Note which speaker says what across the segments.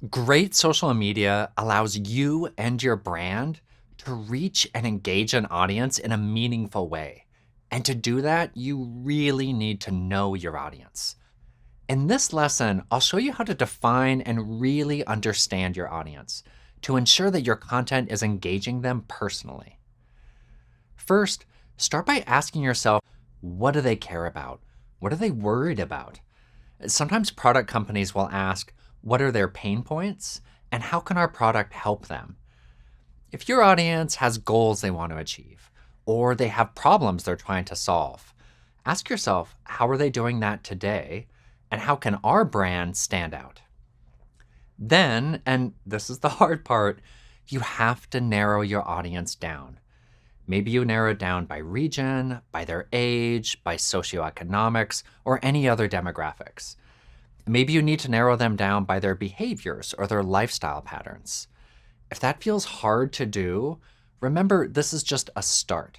Speaker 1: Great social media allows you and your brand to reach and engage an audience in a meaningful way. And to do that, you really need to know your audience. In this lesson, I'll show you how to define and really understand your audience to ensure that your content is engaging them personally. First, start by asking yourself, what do they care about? What are they worried about? Sometimes product companies will ask, what are their pain points? And how can our product help them? If your audience has goals they want to achieve, or they have problems they're trying to solve, ask yourself, how are they doing that today? And how can our brand stand out? Then, and this is the hard part, you have to narrow your audience down. Maybe you narrow it down by region, by their age, by socioeconomics, or any other demographics. Maybe you need to narrow them down by their behaviors or their lifestyle patterns. If that feels hard to do, remember this is just a start.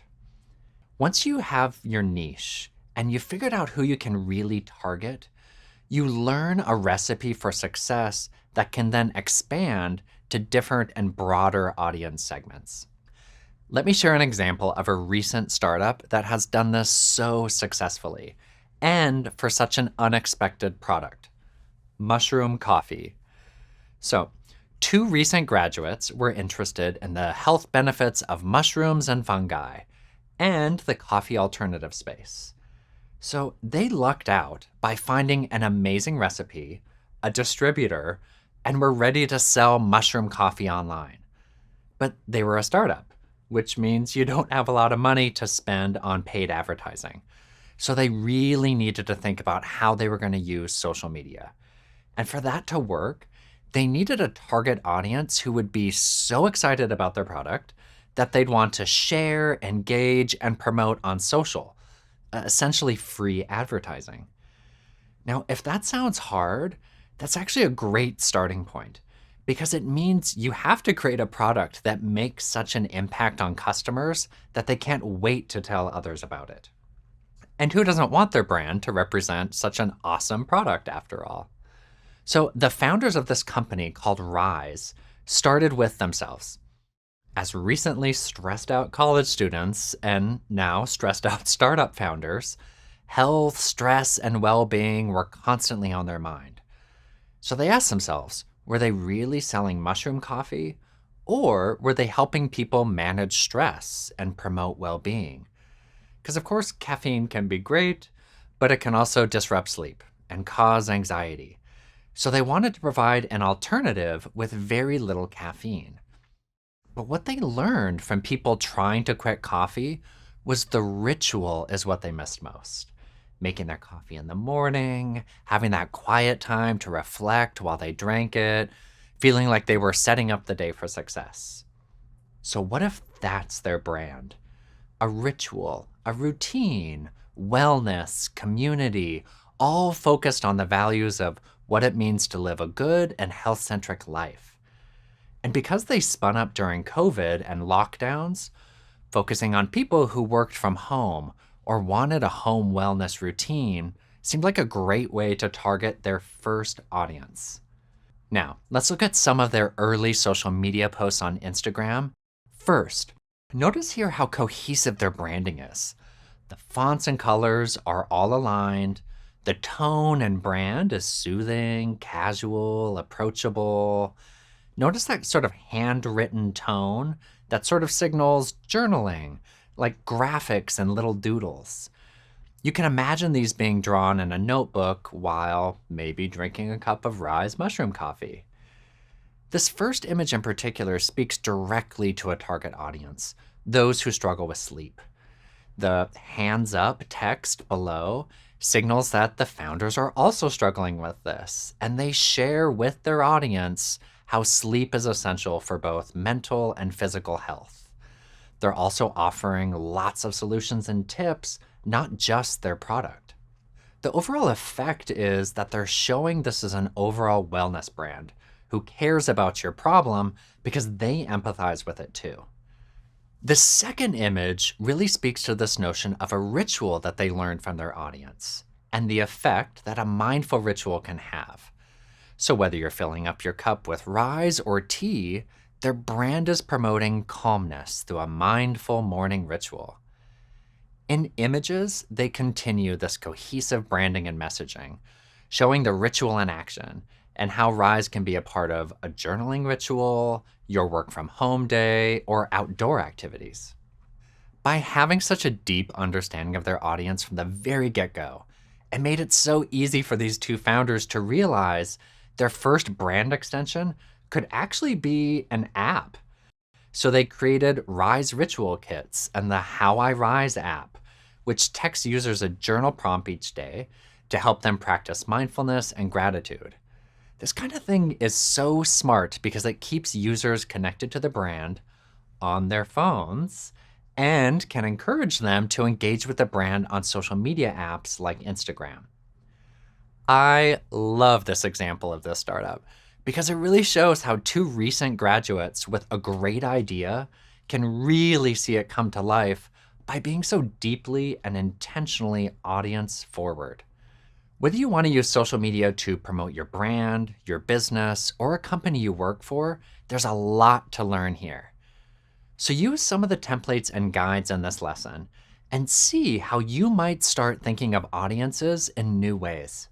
Speaker 1: Once you have your niche and you've figured out who you can really target, you learn a recipe for success that can then expand to different and broader audience segments. Let me share an example of a recent startup that has done this so successfully and for such an unexpected product: mushroom coffee. So, two recent graduates were interested in the health benefits of mushrooms and fungi and the coffee alternative space. So, they lucked out by finding an amazing recipe, a distributor, and were ready to sell mushroom coffee online. But they were a startup, which means you don't have a lot of money to spend on paid advertising. So, they really needed to think about how they were going to use social media. And for that to work, they needed a target audience who would be so excited about their product that they'd want to share, engage, and promote on social, essentially free advertising. Now, if that sounds hard, that's actually a great starting point because it means you have to create a product that makes such an impact on customers that they can't wait to tell others about it. And who doesn't want their brand to represent such an awesome product after all? So the founders of this company called Rise started with themselves. As recently stressed out college students and now stressed out startup founders, health, stress, and well being were constantly on their mind. So they asked themselves, were they really selling mushroom coffee? Or were they helping people manage stress and promote well being? Because, of course, caffeine can be great, but it can also disrupt sleep and cause anxiety. So they wanted to provide an alternative with very little caffeine. But what they learned from people trying to quit coffee was the ritual is what they missed most. Making their coffee in the morning, having that quiet time to reflect while they drank it, feeling like they were setting up the day for success. So what if that's their brand? A ritual, a routine, wellness, community, all focused on the values of what it means to live a good and health-centric life. And because they spun up during COVID and lockdowns, focusing on people who worked from home or wanted a home wellness routine seemed like a great way to target their first audience. Now, let's look at some of their early social media posts on Instagram. First, notice here how cohesive their branding is. The fonts and colors are all aligned. The tone and brand is soothing, casual, approachable. Notice that sort of handwritten tone that sort of signals journaling, like graphics and little doodles. You can imagine these being drawn in a notebook while maybe drinking a cup of Rise mushroom coffee. This first image in particular speaks directly to a target audience, those who struggle with sleep. The hands up text below signals that the founders are also struggling with this, and they share with their audience how sleep is essential for both mental and physical health. They're also offering lots of solutions and tips, not just their product. The overall effect is that they're showing this as an overall wellness brand who cares about your problem because they empathize with it too. The second image really speaks to this notion of a ritual that they learned from their audience and the effect that a mindful ritual can have. So, whether you're filling up your cup with rise or tea, their brand is promoting calmness through a mindful morning ritual. In images, they continue this cohesive branding and messaging, showing the ritual in action and how rise can be a part of a journaling ritual, your work from home day, or outdoor activities. By having such a deep understanding of their audience from the very get go, it made it so easy for these two founders to realize their first brand extension could actually be an app. So they created Rise Ritual Kits and the How I Rise app, which texts users a journal prompt each day to help them practice mindfulness and gratitude. This kind of thing is so smart because it keeps users connected to the brand on their phones and can encourage them to engage with the brand on social media apps like Instagram. I love this example of this startup because it really shows how two recent graduates with a great idea can really see it come to life by being so deeply and intentionally audience forward. Whether you want to use social media to promote your brand, your business, or a company you work for, there's a lot to learn here. So use some of the templates and guides in this lesson and see how you might start thinking of audiences in new ways.